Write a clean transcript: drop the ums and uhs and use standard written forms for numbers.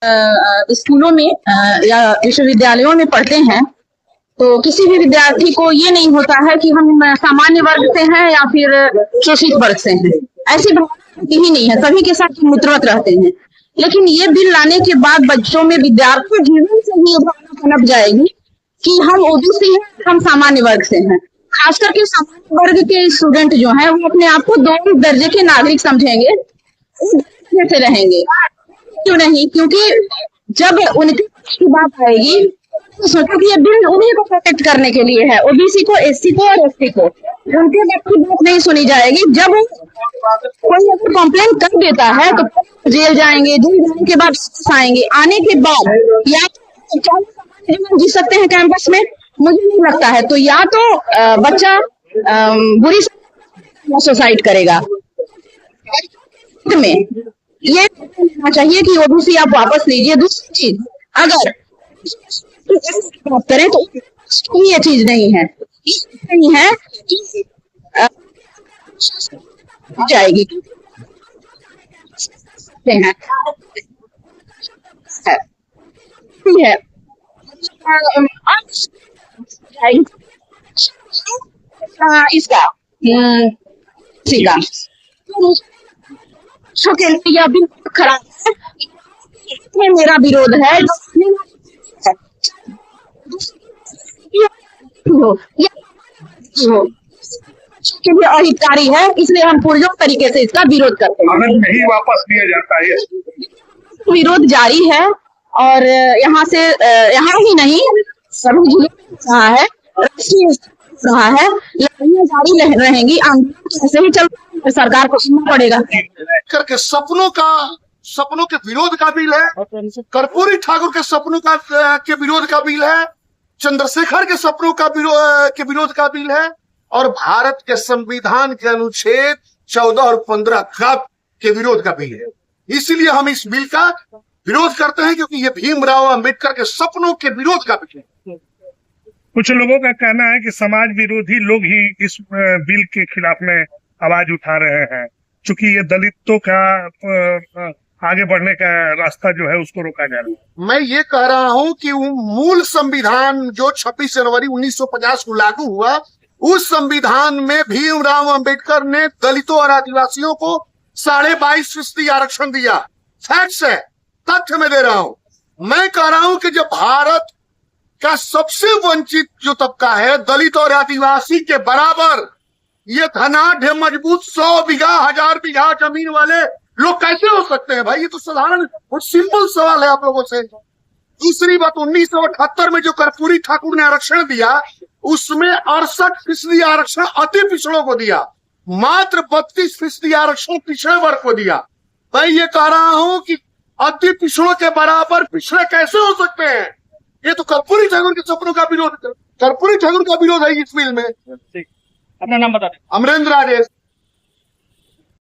स्कूलों में या विश्वविद्यालयों में पढ़ते हैं तो किसी भी विद्यार्थी को ये नहीं होता है कि हम सामान्य वर्ग से हैं या फिर शोषित वर्ग से हैं। ऐसी भावना ही नहीं है, सभी के साथ मित्रवत रहते हैं। लेकिन ये बिल लाने के बाद बच्चों में विद्यार्थी जीवन से ही भावना पनप जाएगी कि हम ओबीसी हैं, हम सामान्य वर्ग से हैं। खास करके सामान्य वर्ग के स्टूडेंट जो हैं वो अपने आप को दो दर्जे के नागरिक समझेंगे, से रहेंगे। क्यों नहीं? क्योंकि जब उनकी की बात आएगी तो सोचो कि ये बिल उन्हीं को प्रोटेक्ट करने के लिए है, ओबीसी को, एससी को और एसटी को। उनके बात की बात नहीं सुनी जाएगी। जब कोई अगर कंप्लेन कर देता है तो जेल जाएंगे, जेल जाने के बाद आएंगे, आने के बाद या जीवन जी सकते हैं कैंपस में, मुझे नहीं लगता है। तो या तो बच्चा बुरी सुसाइड करेगा में ये होना चाहिए कि ओबीसी आप वापस लीजिए। दूसरी चीज, अगर बात करें तो ये चीज नहीं है, नहीं है कि जाएगी है इसका के लिए यह भी खराब है। इसमें मेरा विरोध है के लिए अहितकारी है, इसलिए हम पुरजोर तरीके से इसका विरोध करते हैं। अगर नहीं वापस लिया जाता है, विरोध जारी है और यहाँ से यहाँ ही नहीं सभी जिलों में रहा है, राष्ट्रीय रहा है, लड़ाइयाँ जारी रहेंगी। आंदोलन ऐसे ही चल, सरकार को सुनना पड़ेगा। करके सपनों के विरोध का बिल है, कर्पूरी ठाकुर के सपनों के विरोध का बिल है, चंद्रशेखर के सपनों का विरोध का बिल है और भारत के संविधान के अनुच्छेद 14 और 15 के विरोध का बिल है। इसलिए हम इस बिल का विरोध करते हैं क्योंकि ये भीमराव अंबेडकर के सपनों के विरोध का बिल है। कुछ लोगों का कहना है कि समाज विरोधी लोग ही इस बिल के खिलाफ में आवाज उठा रहे हैं, क्योंकि ये दलितों का आगे बढ़ने का रास्ता जो है उसको रोका जा रहा है। मैं ये कह रहा हूं कि मूल संविधान जो 26 जनवरी 1950 को लागू हुआ, उस संविधान में भीमराव अंबेडकर ने दलितों और आदिवासियों को 22.5% आरक्षण दिया। फैक्ट्स है, तथ्य में दे रहा हूं। मैं कह रहा हूं कि जब भारत का सबसे वंचित जो तबका है, दलित और आदिवासी के बराबर, ये धनाढ़ मजबूत 100 बीघा 1000 बीघा जमीन वाले लोग कैसे हो सकते हैं भाई? ये तो साधारण और सिंपल सवाल है आप लोगों से। दूसरी बात, 1978 में जो कर्पूरी ठाकुर ने आरक्षण दिया, उसमें 68% आरक्षण अति पिछड़ों को दिया, मात्र 32% आरक्षण पिछड़े वर्ग को दिया। मैं ये कह रहा हूं कि अति पिछड़ों के बराबर पिछड़े कैसे हो सकते हैं? ये तो कर्पूरी ठाकुर के सपनों का विरोध, कर्पूरी ठाकुर का विरोध है इस बिल में। अपना नाम बता दें। अमरेंद्र राजेश।